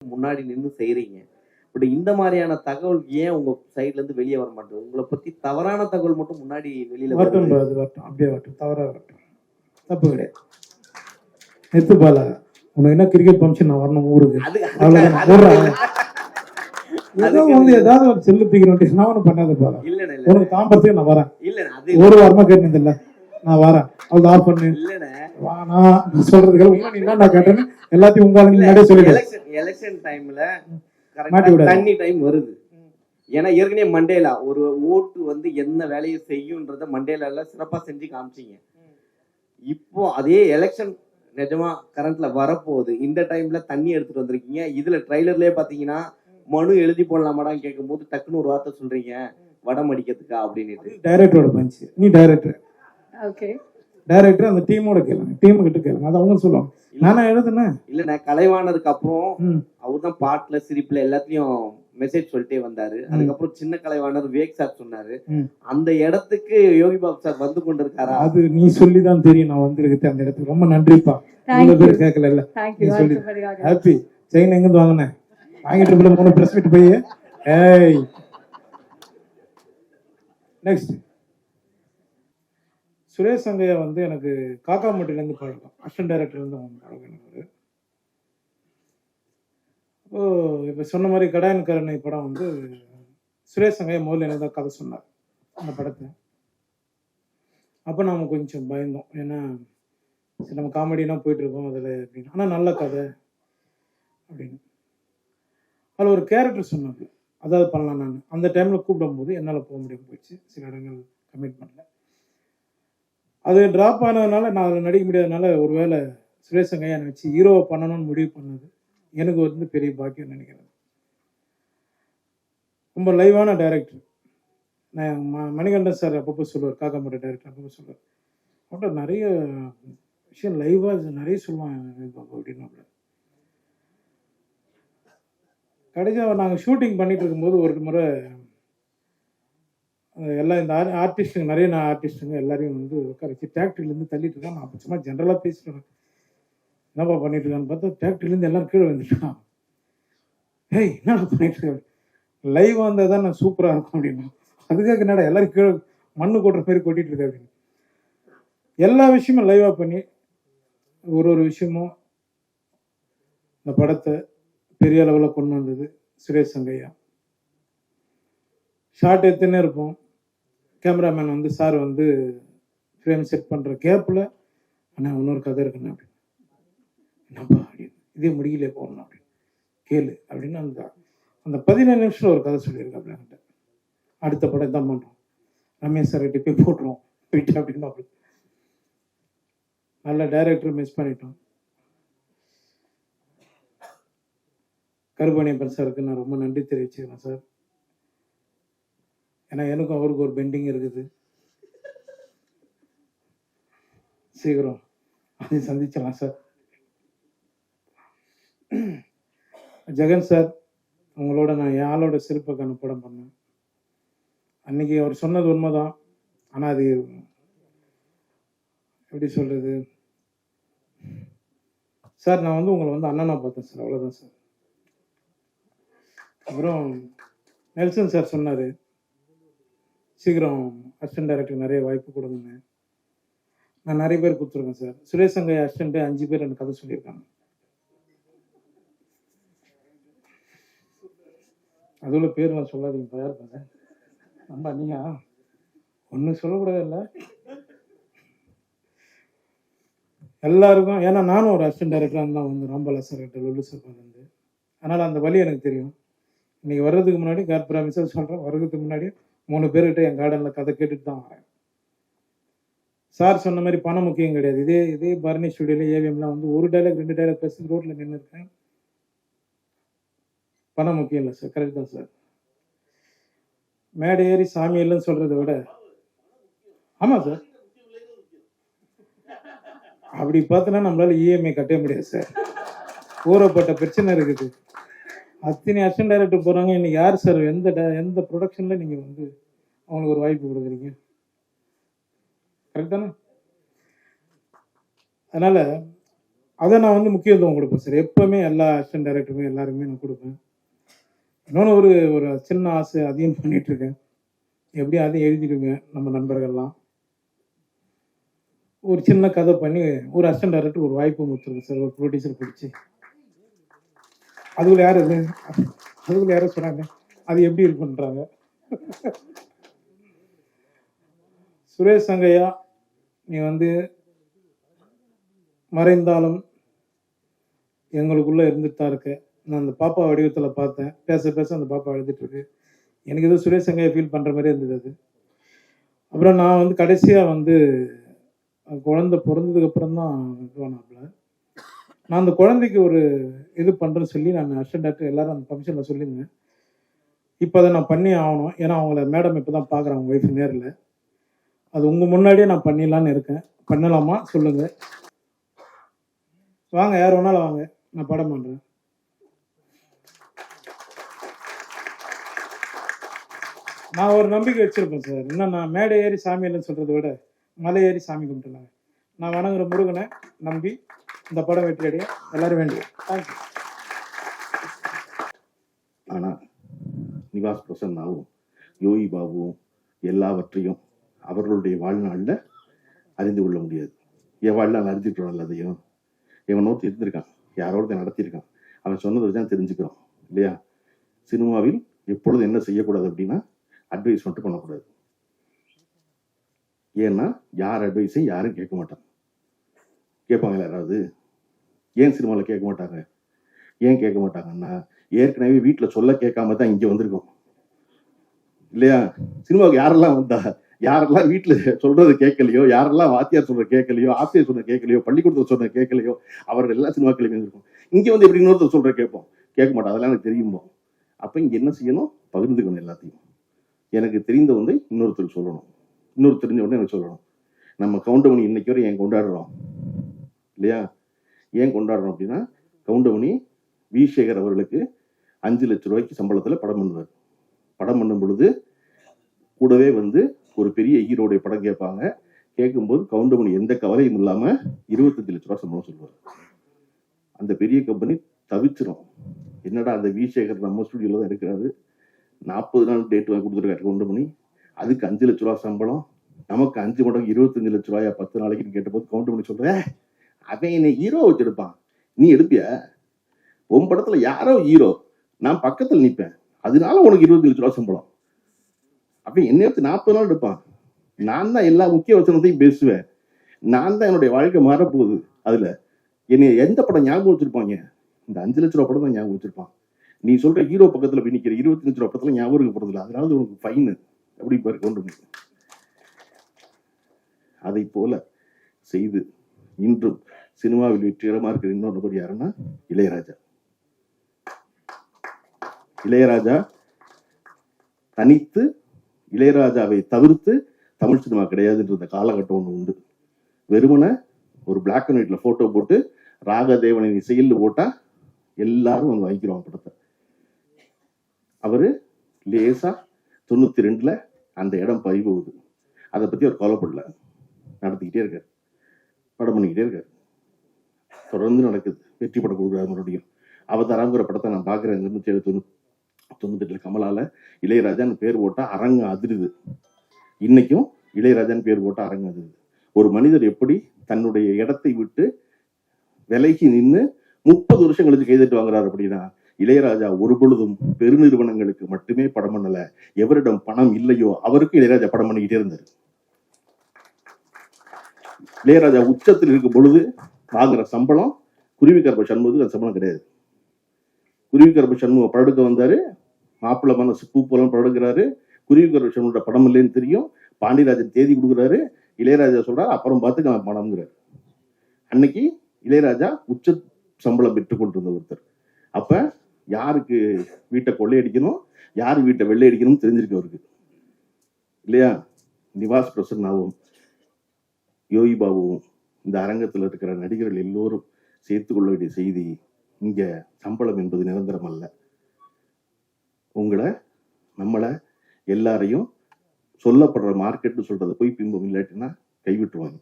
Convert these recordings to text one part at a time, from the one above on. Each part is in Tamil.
முன்னாடி நின்னு செய்றீங்க. பட் இந்த மாதிரியான தகவல் ஏன் உங்க சைடுல இருந்து வெளிய வர மாட்டேங்குது? உங்கள பத்தி தவறான தகவல் மட்டும் முன்னாடி வெளியில வரட்டும் வருது. bro, அது வரட்டும். அப்படியே வரட்டும். தவறா வரட்டும். தப்பு கிடையாது. நெத்து பாலா, உனக்கு என்ன கிரிக்கெட் ஃபங்க்ஷன் நான் வரணும் ஊருக்கு. அவ்வளவுதான் நான் போடுறேன். ஏதோ வந்து ஏதாவது ஒரு செல்லு தூக்கி நான் ஒன்றும் பண்ணாத பாலா. இல்லண்ணே உனக்கு தாம்பரத்துக்கு நான் வரேன். இல்லண்ணே அது ஒரு வாரமா கேட்டது இல்ல. நான் வரேன். அவ்வளவு ஆஃப் பண்ணு. இல்லண்ணே வானா சொல்றதுக்கு உண்மை நீ என்ன நான் கேட்டேன்னு எல்லாத்தையும் உங்களுக்கு முன்னாடியே சொல்லிட்டேன். எலெக்ஷன் டைம்ல மாட்டி கரெக்டா விடாத. தண்ணி டைம் வருது. ஏன்னா ஏற்கனவே மண்டேலா ஒரு ஓட்டு வந்து என்ன வேலையை செய்யும்ன்றத மண்டேலால சிறப்பா செஞ்சு காமிச்சீங்க. இப்போ அதே எலெக்ஷன் நிஜமா கரண்ட்ல வரப்போகுது. இந்த டைம்ல தண்ணி எடுத்துட்டு வந்திருக்கீங்க. இதுல ட்ரைலர்லயே பாத்தீங்கன்னா மனு எழுதி போடலாமாடான்னு கேட்கும்போது டக்குன்னு ஒரு வார்த்தை சொல்றீங்க, வடம் அடிக்கிறதுக்கா அப்படின்னு. டைரக்டரோட பஞ்ச். நீ டைரக்டர். ஓகே. டைரக்டர் அந்த டீமோட கேளுங்க. டீம் கிட்ட கேளுங்க. அது அவங்க சொல்லுவாங்க. நானா எழுதுனேன். இல்ல நான் கலைவானதுக்கு அப்புறம் அவர் தான் பாட்டுல சிரிப்புல எல்லாத்தையும் மெசேஜ் சொல்லிட்டே வந்தாரு. அதுக்கப்புறம் சின்ன கலைவாணர் விவேக் சார் சொன்னாரு. அந்த இடத்துக்கு யோகி பாபு சார் வந்து கொண்டிருக்காரா? அது நீ சொல்லிதான் தெரியும் நான் வந்திருக்கேன் அந்த இடத்துக்கு. ரொம்ப நன்றிப்பா. இவ்வளவு பேர் கேட்கல இல்ல. நீ சொல்லி ஹாப்பி. செயின் எங்க இருந்து வாங்கினேன்? வாங்கிட்டு 3 பிரஸ் மீட் போய் ஏய் நெக்ஸ்ட் சுரேஷ் சங்கையா வந்து எனக்கு காக்காமட்டில இருந்து பழக்கம். அசிஸ்டன்ட் டைரக்டர் இருந்து பழக்கம் எனக்கு. ஓ இப்ப சொன்ன மாதிரி கடாயன் கருணை படம் வந்து சுரேஷ் சங்கையா முதல்ல எனக்கு தான் கதை சொன்னார் அந்த படத்தை. அப்போ நாம கொஞ்சம் பயந்தோம். ஏன்னா சரி நம்ம காமெடினா போயிட்டு இருக்கோம் அதில் அப்படின்னு. ஆனால் நல்ல கதை அப்படின்னு. அதில் ஒரு கேரக்டர் சொன்னாங்க, அதாவது பண்ணலாம். நான் அந்த டைமில் கூப்பிடும்போது என்னால் போக முடியாமல் போயிடுச்சு. சில இடங்கள் கமிட்மெண்ட்டில் அது ட்ராப் ஆனதுனால நான் அதில் நடிக்க முடியாதனால ஒருவேளை சுரேஷ் சங்கையா என்னை வச்சு ஹீரோவை பண்ணணும்னு முடிவு பண்ணது எனக்கு வந்து பெரிய பாக்கியம் நினைக்கிறேன். ரொம்ப லைவான டைரக்டர். நான் மணிகண்டன் சார் அப்பப்போ சொல்லுவார், காக்காமட்ட டைரக்டர் அப்பப்போ சொல்லுவார், அவன்கிட்ட நிறைய விஷயம் லைவாக நிறைய சொல்லுவான் அப்படின்னு. கடைசியாக நாங்கள் ஷூட்டிங் பண்ணிட்டு இருக்கும்போது ஒரு முறை எல்லாம் இந்த ஆர்டிஸ்ட்டுங்க நிறைய ஆர்டிஸ்ட்டுங்க எல்லாரையும் வந்து உட்கார வச்சு டிராக்டர்லேருந்து தள்ளிட்டு இருக்கான். நான் சும்மா ஜென்ரலாக பேசிட்டு என்னப்பா பண்ணிட்டு இருக்கான்னு பார்த்தா டிராக்டர்லேருந்து எல்லாரும் கீழே வந்துட்டான். ஏய் என்ன பண்ணிட்டு இருக்க? லைவாக வந்தால் தான் நான் சூப்பராக இருக்கும் அப்படின்னா. அதுக்காக என்னடா எல்லாரும் கீழே மண்ணு கொட்டுற மாதிரி கொட்டிட்டு இருக்க அப்படின்னு. எல்லா விஷயமும் லைவாக பண்ணி ஒரு விஷயமும் இந்த படத்தை பெரிய அளவில் கொண்டு வந்தது சுரேஷ் சங்கையா. ஷார்ட் எடுத்துன்னே இருப்போம். கேமராமேன் வந்து சார் வந்து ஃப்ரேம் செட் பண்ணுற கேப்பில் ஆனால் இன்னொரு கதை இருக்குண்ணா அப்படின்னு. என்னப்பா அப்படின்னு. இதே முடியல போகணும் அப்படின்னு கேளு அப்படின்னு அந்த 15 நிமிஷத்தில் ஒரு கதை சொல்லியிருக்கேன் அப்படின்ட்டு. அடுத்த படம் தான் பண்ணுறோம், ரமேஷ் சார் கிட்ட போய் போட்டுருவோம் போயிட்டு அப்படின்னு. அப்படி நல்ல டைரக்டர் மிஸ் பண்ணிட்டோம். கருப்பணியப்பன் சாருக்கு நான் ரொம்ப நன்றி தெரிவிச்சுக்கிறேன் சார். ஏன்னா எனக்கும் அவருக்கு ஒரு பெண்டிங் இருக்குது. சீக்கிரம் அதை சந்திச்சலாம் சார். ஜெகன் சார், உங்களோட நான் என் ஆளோட சிறப்புக்கான படம் பண்ணேன். அன்னைக்கு அவர் சொன்னது உண்மைதான். ஆனால் அது எப்படி சொல்றது சார், நான் வந்து உங்களை வந்து அண்ணனா பார்த்தேன் சார், அவ்வளோதான் சார். அப்புறம் நெல்சன் சார் சொன்னார், சீக்கிரம் அசிஸ்டன்ட் டைரக்டர் நிறைய வாய்ப்பு கொடுங்க. நான் நிறைய பேர் கொடுத்துருக்கேன் சார். சுரேஷ் சங்கையா அசிஸ்டன்ட் 5 பேர் எனக்கு கதை சொல்லியிருக்காங்க. அதுல பேர் நான் சொல்லாதீங்க, யார் கதை நம்ம நீங்க ஒன்றும் சொல்லக்கூடாது இல்லை எல்லாருக்கும். ஏன்னா நானும் ஒரு அசிஸ்டன்ட் டைரக்டராக தான் வந்து ராம்பாலா சார் கிட்ட லொல்லு சார் வந்து. அதனால் அந்த வழி எனக்கு தெரியும். இன்னைக்கு வர்றதுக்கு முன்னாடி ப்ராமிஸாக சொல்கிறேன், வர்றதுக்கு முன்னாடி 3 பேர்கிட்ட என் கார்டனில் கதை கேட்டுட்டு தான் வரேன். சார் சொன்ன மாதிரி பணம் முக்கியம் கிடையாது. இதே பரணி ஸ்டுடியோவில் ஏவிஎம்லாம் வந்து ஒரு டைலாக் 2 டைலாக் பேசி ரோட்டில் நின்று இருக்கேன். பணம் முக்கியம் இல்லை சார். கரெக்ட் தான் சார். மேடை ஏறி சாமி இல்லைன்னு சொல்கிறத விட ஆமாம் சார், அப்படி பார்த்தோன்னா நம்மளால இஎம்ஐ கட்ட முடியாது சார். ஊறப்பட்ட பிரச்சனை இருக்குது. அத்தனை அசிஸ்டன்ட் டைரக்டர் போகிறாங்க. இன்னைக்கு யார் சார் எந்த ப்ரொடக்ஷனில் நீங்கள் வந்து அவங்களுக்கு ஒரு வாய்ப்பு கொடுக்குறீங்க? கரெக்ட் தானே? அதனால் அதை நான் வந்து முக்கியத்துவம் கொடுப்பேன் சார். எப்போவுமே எல்லா அசிஸ்டன்ட் டைரக்டருமே எல்லாருமே நான் கொடுப்பேன். இன்னொன்று ஒரு ஒரு சின்ன ஆசை அதையும் பண்ணிகிட்ருக்கேன். எப்படியும் அதையும் எழுதிடுங்க நம்ம நண்பர்கள்லாம். ஒரு சின்ன கதை பண்ணி ஒரு அசிஸ்டன்ட் டைரக்டர் ஒரு வாய்ப்பு கொடுத்துருக்கு சார், ஒரு ப்ரொடியூசர் பிடிச்சி. அதுக்குள்ள யார் அது? அதுக்குள்ள யாரும் சொன்னாங்க அது எப்படி இருக்குன்றாங்க. சுரேஷ் சங்கையா, நீ வந்து மறைந்தாலும் எங்களுக்குள்ளே இருந்துட்டு தான் இருக்க. நான் அந்த பாப்பா வடிவத்தில் பார்த்தேன், பேச பேச அந்த பாப்பா எழுதிட்டு இருக்கு. எனக்கு ஏதோ சுரேஷ் சங்கையா ஃபீல் பண்ணுற மாதிரி இருந்தது அது. அப்புறம் நான் வந்து கடைசியாக வந்து குழந்தை பிறந்ததுக்கப்புறம் தான் இதுவானாப்புல. நான் அந்த குழந்தைக்கு ஒரு இது பண்ணுறேன்னு சொல்லி நான் அசிஸ்டன்ட் டாக்டர் எல்லாரும் அந்த ஃபங்க்ஷனில் சொல்லியிருந்தேன். இப்போ அதை நான் பண்ணி ஆகணும். ஏன்னா அவங்கள மேடம் இப்போ தான் பார்க்குறேன், அவங்க ஒய்ஃப் நேரில். அது உங்கள் முன்னாடியே நான் பண்ணிடலான்னு இருக்கேன். பண்ணலாமா சொல்லுங்கள். வாங்க, யார் வேணாலும் வாங்க, நான் படம் பண்ணுறேன். நான் ஒரு நம்பிக்கை வச்சுருப்பேன் சார். இன்னும் நான் மேடை ஏறி சாமி இல்லைன்னு சொல்கிறத விட மலை ஏறி சாமி கும்பிட்டுனாங்க. நான் வணங்குற முருகனை நம்பி இந்த படம் வெற்றி அடைய எல்லாரும் வேண்டிய. தேங்க்யூ. ஆனால் நிவாஸ் பிரசன்னாவும் யோகி பாபுவும் எல்லாவற்றையும் அவர்களுடைய வாழ்நாளில் அறிந்து கொள்ள முடியாது. என் வாழ்நாள் அறிஞ்சிக்கிறோம்ல, அதையும் எவனோ தெரிஞ்சிருக்கான், யாரோட நடத்தியிருக்கான், அவன் சொன்னதை தான் தெரிஞ்சுக்கிறோம் இல்லையா? சினிமாவில் எப்பொழுது என்ன செய்யக்கூடாது அப்படின்னா அட்வைஸ் மட்டும் பண்ணக்கூடாது. ஏன்னா யார் அட்வைஸையும் யாரும் கேட்க மாட்டாங்க. கேட்பாங்களா யாராவது? ஏன் சினிமாவில் கேட்க மாட்டாங்க? ஏன் கேட்க மாட்டாங்கன்னா ஏற்கனவே வீட்டில் சொல்ல கேட்காம தான் இங்கே வந்திருக்கோம் இல்லையா? சினிமாவுக்கு யாரெல்லாம் வந்தா, யாரெல்லாம் வீட்டில் சொல்றது கேட்கலையோ, யாரெல்லாம் வாத்தியார் சொல்ற கேட்கலையோ, ஆசிரியர் சொன்ன கேட்கலையோ, பள்ளிக்கூடத்தில் சொன்ன கேட்கலையோ, அவர்கள் எல்லாம் சினிமாக்கள் வந்திருக்கும். இங்கே வந்து எப்படி இன்னொருத்தர் சொல்ற கேட்போம்? கேட்க மாட்டோம். அதெல்லாம் எனக்கு தெரியுமோ. அப்போ இங்கே என்ன செய்யணும்? பகிர்ந்துக்கணும் எல்லாத்தையும். எனக்கு தெரிந்த ஒன்றை இன்னொருத்தருக்கு சொல்லணும், இன்னொரு தெரிஞ்ச ஒன்று எனக்கு சொல்லணும். நம்ம கவுண்டமணி இன்னைக்கு வரை ஏன் கொண்டாடுறோம் இல்லையா? ஏன் கொண்டாடுறோம் அப்படின்னா, கவுண்டமணி வி சேகர் அவர்களுக்கு 5 லட்சம் ரூபாய்க்கு சம்பளத்தில் படம் பண்ணுவார். படம் பண்ணும் பொழுது கூடவே வந்து ஒரு பெரிய ஹீரோடைய படம் கேட்பாங்க. கேட்கும்போது கவுண்டமணி எந்த கவலையும் இல்லாமல் 25 லட்ச ரூபா சம்பளம் சொல்லுவார். அந்த பெரிய கம்பெனி தவிச்சிரும். என்னடா அந்த வி சேகர் நம்ம ஸ்டுடியோவில் தான் இருக்கிறாரு, 40 நாள் டேட் வாங்கி கொடுத்துருக்காரு கவுண்டமணி, அதுக்கு 5 லட்ச ரூபா சம்பளம், நமக்கு 5 மடங்கு 25 லட்ச ரூபாயா 10 நாளைக்குன்னு கேட்டபோது கவுண்டமணி சொல்கிறேன், அவன் என்னை ஹீரோ வச்சிருப்பான், நீ எடுப்பிய? உன் படத்துல யாரோ ஹீரோ, நான் பக்கத்தில் நிற்பேன், அதனால உனக்கு 25 லட்ச ரூபா சம்பளம். அப்ப என்னை எடுத்து 40 நாள் எடுப்பான். நான் தான் எல்லா முக்கிய வசனத்தையும் பேசுவேன், நான் தான் என்னுடைய வாழ்க்கை மாறப்போகுது. அதுல என்னை எந்த படம் ஞாபகம் வச்சிருப்பாங்க? இந்த 5 லட்ச ரூபா படம் தான் ஞாபகம் வச்சிருப்பான். நீ சொல்ற ஹீரோ பக்கத்துல போய் நிக்கிற 25 லட்ச ரூபா படத்துல ஞாபகம் இருக்க போறதில்ல, அதனால உனக்கு ஃபைனு அப்படி பாரு கவுண்டமணி. அதை போல செய்து இன்றும் சினிமாவில் வெற்றிகரமா இருக்கிற இன்னொரு நபர் யாருன்னா இளையராஜா. இளையராஜா தனித்து, இளையராஜாவை தவிர்த்து தமிழ் சினிமா கிடையாதுன்ற காலகட்டம் ஒன்று உண்டு. வெறுமனை ஒரு பிளாக் அண்ட் ஒயிட்ல போட்டோ போட்டு ராகதேவனின் இசையில் போட்டா எல்லாரும் வந்து வாங்கிக்கிறோம் படத்தை. அவரு லேசா 92ல அந்த இடம் பறிபோகுது. அதை பத்தி அவர் கவலைப்படல, நடத்திக்கிட்டே இருக்காரு, படம் பண்ணிக்கிட்டே இருக்காரு, தொடர்ந்து நடக்குது. வெற்றி படம் கொடுக்குறாரு. மறுபடியும் அவதாரங்கிற படத்தை நான் பார்க்குறேன். 97-98 கமலால இளையராஜான்னு பேர் போட்டா அரங்கு அதிருது. இன்னைக்கும் இளையராஜான்னு பேர் போட்டா அரங்கு அதிருது. ஒரு மனிதர் எப்படி தன்னுடைய இடத்தை விட்டு விலகி நின்று 30 வருஷம் கழிச்சு கைதட்டு வாங்குறாரு அப்படின்னா, இளையராஜா ஒரு பொழுதும் பெருநிறுவனங்களுக்கு மட்டுமே படம் பண்ணல. எவரிடம் பணம் இல்லையோ அவருக்கு இளையராஜா படம் பண்ணிக்கிட்டே இருந்தார். இளையராஜா உச்சத்தில் இருக்கும் பொழுது வாங்குற சம்பளம் குருவிக்கரப்ப சண்முகத்துக்கு அந்த சம்பளம் கிடையாது. குருவிக்கரப்ப சண்முகம் படம் வந்தாரு, மாப்பிள்ளை மனசு பூ போலாம் படுக்கிறாரு. குருவிக்கரப்ப சண்முக படம் இல்லைன்னு தெரியும். பாண்டியராஜன் தேதி கொடுக்குறாரு. இளையராஜா சொல்றாரு அப்புறம் பார்த்துக்கலாம் படம்ங்கிறார். அன்னைக்கு இளையராஜா உச்ச சம்பளம் பெற்றுக் கொண்டிருந்த ஒருத்தர். அப்ப யாருக்கு வீட்டை கொள்ளையடிக்கணும், யார் வீட்டை வெள்ளையடிக்கணும்னு தெரிஞ்சிருக்கு அவருக்கு இல்லையா? நிவாஸ் பிரசன்னாவும் யோகி பாபுவும் இந்த அரங்கத்தில் இருக்கிற நடிகர்கள் எல்லோரும் சேர்த்து கொள்ள வேண்டிய செய்தி, இங்க சம்பளம் என்பது நிரந்தரம் அல்ல. உங்களை, நம்மளை, எல்லாரையும் சொல்லப்படுற மார்க்கெட்னு சொல்றதை போய் பிம்பம் இல்லாட்டினா கைவிட்டுருவாங்க.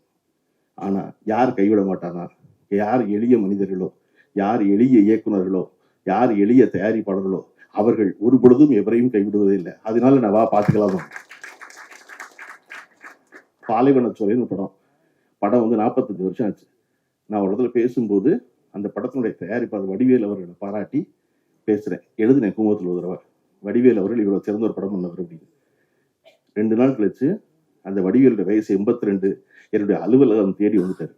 ஆனா யார் கைவிட மாட்டானா? யார் எளிய மனிதர்களோ, யார் எளிய இயக்குனர்களோ, யார் எளிய தயாரிப்பாளர்களோ அவர்கள் ஒரு பொழுதும் எவரையும் கைவிடுவதே இல்லை. அதனால நான் வா பார்த்துக்கலாமா. பாலைவனச்சோலைன்னு படம் வந்து 45 வருஷம் ஆச்சு. நான் ஒரு இடத்துல பேசும்போது அந்த படத்தினுடைய தயாரிப்பாளர் வடிவேல் அவர்களை பாராட்டி பேசுறேன். எழுதினேன் குமுகத்தில் ஒரு தடவை, வடிவேல் அவர்கள் இவ்வளவு சிறந்த ஒரு படம் பண்ணவர் அப்படின்னு. 2 நாள் கழிச்சு அந்த வடிவேலுடைய வயசு 82 என்னுடைய அலுவலகம் தேடி வந்துட்டாரு.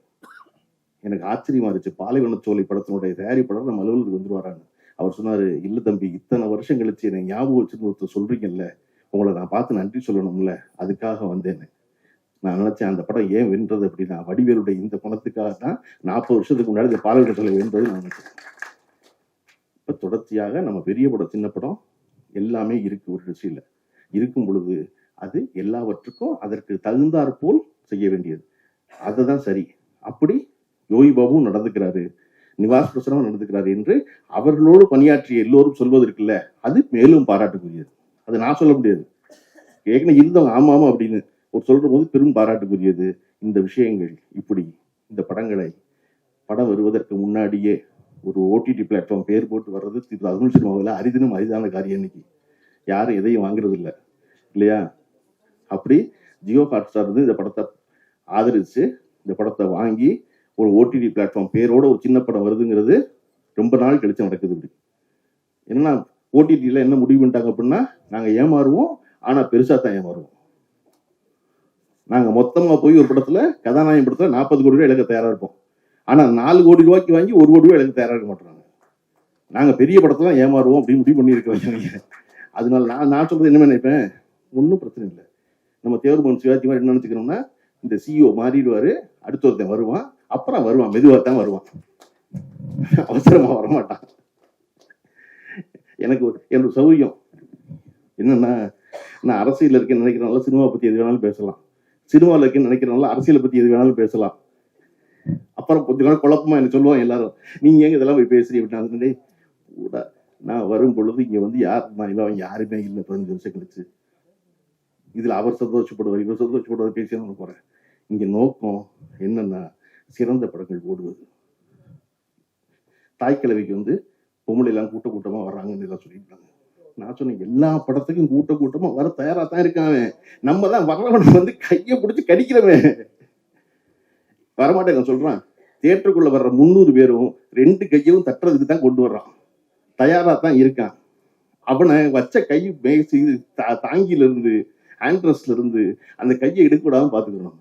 எனக்கு ஆச்சரியமா இருந்துச்சு. பாலைவனச்சோலை படத்தினுடைய தயாரிப்பாளர் நம்ம அலுவலகத்துக்கு வந்துருவாரான்னு. அவர் சொன்னாரு, இல்ல தம்பி, இத்தனை வருஷம் கழிச்சு என்னை ஞாபகம் வச்சுன்னு ஒருத்தர் சொல்றீங்கல்ல, உங்களை நான் பார்த்து நன்றி சொல்லணும்ல, அதுக்காக வந்தேன்னு. நான் நினைச்சேன் அந்த படம் ஏன் வென்றது அப்படின்னா வடிவேலுடைய இந்த பணத்துக்காக தான் 40 வருஷத்துக்கு முன்னாடி இந்த பாலைவனச்சோலை வென்றது நான் நினைச்சேன். இப்ப தொடர்ச்சியாக நம்ம பெரிய படம் சின்ன படம் எல்லாமே இருக்கு. ஒரு ருசியில இருக்கும் பொழுது அது எல்லாவற்றுக்கும் அதற்கு தகுந்தாற் போல் செய்ய வேண்டியது. அதுதான் சரி. அப்படி யோகி பாபுவும் நடந்துக்கிறாரு, நிவாஸ் பிரசனமும் நடந்துக்கிறாரு என்று அவர்களோடு பணியாற்றிய எல்லோரும் சொல்வதற்குல்ல, அது மேலும் பாராட்டுக்குரியது. அது நான் சொல்ல முடியாது, ஏற்கனவே இருந்தவங்க ஆமா ஆமா அப்படின்னு ஒரு சொல்ற போது பெரும் பாராட்டுக்குரியது. இந்த விஷயங்கள் இப்படி இந்த படம் வருவதற்கு முன்னாடியே ஒரு ஓடிடி பிளாட்ஃபார்ம் பேர் போட்டு வர்றது தமிழ் சினிமாவில் அரிதினும் அரிதான காரியம். இன்னைக்கு யாரும் எதையும் வாங்குறது இல்லை இல்லையா? அப்படி ஜியோ ஹாட்ஸ்டார் வந்து இந்த படத்தை ஆதரிச்சு இந்த படத்தை வாங்கி ஒரு ஓடிடி பிளாட்ஃபார்ம் பேரோட ஒரு சின்ன படம் வருதுங்கிறது ரொம்ப நாள் கழிச்சு நடக்குது. இப்படி என்னன்னா ஓடிடியில் என்ன முடிவு பண்ணிட்டாங்க அப்படின்னா, நாங்கள் ஏமாறுவோம், ஆனால் பெருசாக தான் ஏமாறுவோம். நாங்கள் மொத்தமாக போய் ஒரு படத்தில் கதாநாயகன் படத்தில் 40 கோடி ரூபாய் இழக்க தயாராக இருப்போம். ஆனால் 4 கோடி ரூபாய்க்கு வாங்கி 1 கோடி ரூபாய் இழக்க தயாராக இருக்க மாட்டாங்க. நாங்கள் பெரிய படத்துல ஏமாறுவோம் அப்படின்னு முடிவு பண்ணியிருக்க வைக்க. அதனால நான் சொல்றது என்ன நினைப்பேன், ஒன்றும் பிரச்சனை இல்லை. நம்ம தேவர்மன் சிவாஜி மாதிரி என்ன நினைச்சுக்கிறோம்னா, இந்த சிஇஓ மாறிடுவாரு, அடுத்த ஒருத்தன் வருவான், அப்புறம் வருவான், மெதுவாக தான் வருவான், அவசரமா வரமாட்டான். எனக்கு என்னோட சௌரியம் என்னன்னா, நான் அரசியல் இருக்கேன்னு நினைக்கிறனால சினிமா பத்தி எது வேணாலும் பேசலாம், சினிமாவில் இருக்கேன்னு நினைக்கிறனால அரசியலை பத்தி எது வேணாலும் பேசலாம். அப்புறம் கொஞ்ச நாள் குழப்பமா என்ன சொல்லுவாங்க எல்லாரும், நீங்க எங்க இதெல்லாம் போய் பேசுறீங்க அப்படின்னா, கூட நான் வரும் பொழுது இங்க வந்து யார் இல்லை, அவங்க யாருமே இல்லை. 15 வருஷம் கழிச்சு இதுல அவர் சந்தோஷப்படுவார், இவர் சந்தோஷப்படுவார் பேசி நான் போறேன். இங்க நோக்கம் என்னன்னா, சிறந்த படங்கள் ஓடுவது. தாய்க்கிழவிக்கு வந்து பொம்பளை எல்லாம் கூட்டமா வர்றாங்கன்னு எல்லாம் சொல்லியிருக்காங்க. நான் சொன்னேன், எல்லா படத்துக்கும் கூட்டமா வர தயாரா தான் இருக்காங்க. நம்ம தான் வரவனை வந்து கையை பிடிச்சி கடிக்கிறவன் வரமாட்டேன். நான் சொல்றான், தியேட்டருக்குள்ள வர்ற 300 பேரும் 2 கையும் தட்டுறதுக்கு தான் கொண்டு வர்றான், தயாரா தான் இருக்கான். அவனை வச்ச கை மேசி தாங்கில இருந்து ஆண்ட்ரஸ்ல இருந்து அந்த கையை எடுக்க விடாம பாத்துக்கணும்.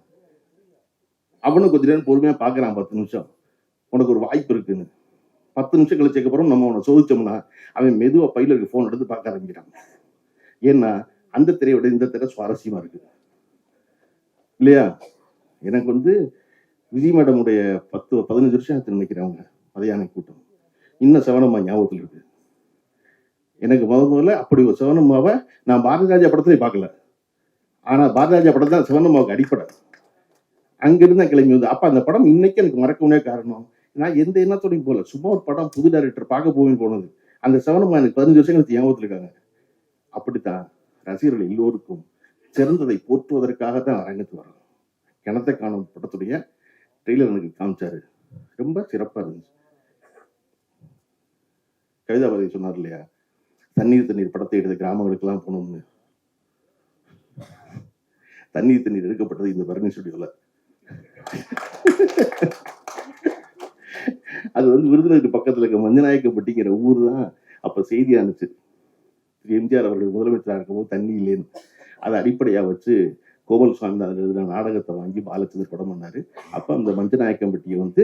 அவனும் கொஞ்ச நேரம் பொறுமையா பாக்குறான், 10 நிமிஷம் உனக்கு ஒரு வாய்ப்பு இருக்குன்னு. 10 நிமிஷம் கழிச்சதுக்கு அப்புறம் நம்ம அவனை சோதிச்சோம்னா அவன் மெதுவா பையில இருக்க போன் எடுத்து பார்க்க ஆரம்பிக்கிறான். ஏன்னா அந்த திரையை விட இந்த திரை சுவாரஸ்யமா இருக்கு இல்லையா? எனக்கு வந்து விஜய் மேடமுடைய 10-15 வருஷம் ஆச்சு நினைக்கிறவங்க மதியான கூட்டம் இன்னும் சவனம்மா ஞாபகத்தில் இருக்கு. எனக்கு முதல்ல அப்படி ஒரு சிவனம்மாவை நான் பாரதிராஜா படத்திலே பார்க்கல. ஆனா பாரதிராஜா படம் தான் சிவனம்மாவுக்கு அடிப்படை. அங்கிருந்து கிளம்பி வந்து அப்ப அந்த படம் இன்னைக்கு எனக்கு மறக்கவே காரணம், நான் எந்த எண்ணத்தோடையும் போகல, சும்மா ஒரு படம் புது டைரக்டர் பார்க்க போவேன்னு போனது. அந்த சிவனம்மா எனக்கு 15 வருஷம் எனக்கு ஞாபகத்தில் இருக்காங்க. அப்படித்தான் ரசிகர்கள் எல்லோருக்கும் சிறந்ததை போற்றுவதற்காகத்தான் அரங்கத்து வரோம். கிணத்தை காணும் படத்துடைய ட்ரெய்லர் எனக்கு காமிச்சாரு, ரொம்ப சிறப்பா இருந்துச்சு. கவிதாபாரதி சொன்னார் இல்லையா, தண்ணீர் படத்தை எடுத்த கிராமங்களுக்கு எல்லாம் போகணும்னு. தண்ணீர் எடுக்கப்பட்டது இந்த பரணி ஸ்டுடியோல. அது வந்து விருதுநகருக்கு பக்கத்துல இருக்க மஞ்சநாயக்கப்பட்டிங்கிற ஊர் தான் அப்ப செய்தியா இருந்துச்சு. எம்ஜிஆர் அவர்கள் முதலமைச்சராக இருக்கும்போது தண்ணி இல்லைன்னு அதை அடிப்படையா வச்சு கோபால் சுவாமி எழுதின நாடகத்தை வாங்கி பாலச்சந்தர் படம் பண்ணாரு. அப்ப அந்த மஞ்சநாயக்கம்பட்டியை வந்து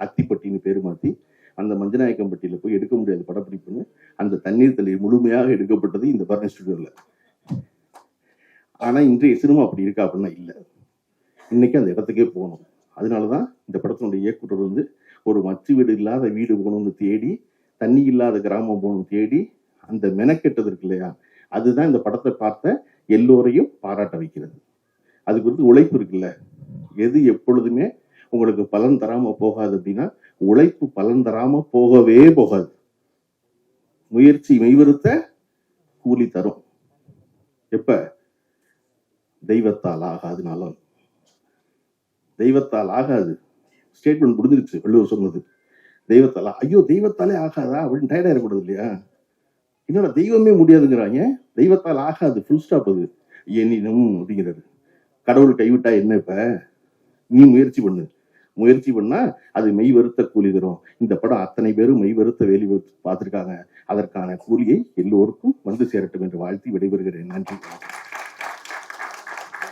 அத்திப்பட்டின்னு பேரு மாத்தி அந்த மஞ்சநாயக்கம்பட்டியில போய் எடுக்க முடியாது படப்பிடிப்புன்னு அந்த தண்ணீர் முழுமையாக எடுக்கப்பட்டது இந்த பரணி ஸ்டுடியோல. ஆனா இன்றைய சினிமா அப்படி இருக்கா அப்படின்னா இல்ல. இன்னைக்கு அந்த இடத்துக்கே போகணும். அதனாலதான் இந்த படத்தினுடைய இயக்குனர் வந்து ஒரு மச்சு வீடு இல்லாத வீடு போகணும்னு தேடி, தண்ணி இல்லாத கிராமம் போகணும்னு தேடி அந்த மெனக்கெட்டது இருக்கு இல்லையா, அதுதான் இந்த படத்தை பார்த்த எல்லோரையும் பாராட்ட வைக்கிறது. அதுக்கு வந்து உழைப்பு இருக்குல்ல, எது எப்பொழுதுமே உங்களுக்கு பலன் தராம போகாது அப்படின்னா உழைப்பு பலன் தராம போகவே போகாது. முயற்சி மெய்வருத்த கூலி தரும். எப்ப? தெய்வத்தால் ஆகாதுனாலும். தெய்வத்தால் ஆகாது, ஸ்டேட்மெண்ட் முடிஞ்சிருச்சு வள்ளுவர் சொன்னது. தெய்வத்தால, ஐயோ தெய்வத்தாலே ஆகாதா அப்படின்னு டயர்ட் ஆயிடக்கூடாது இல்லையா? என்னடா தெய்வமே முடியாதுங்கிறாங்க, தெய்வத்தால் ஆகாது, ஃபுல் ஸ்டாப். அது எனினும் அப்படிங்கிறாரு. கடவுள் கைவிட்டா என்ன, இப்ப நீ முயற்சி பண்ணு, முயற்சி பண்ணா அது மெய் வருத்த கூலி தரும். இந்த படம் அத்தனை பேரும் மெய் வருத்த வேலி பார்த்திருக்காங்க. அதற்கான கூலியை எல்லோருக்கும் வந்து சேரட்டும் என்று வாழ்த்தி விடைபெறுகிறேன். நன்றி.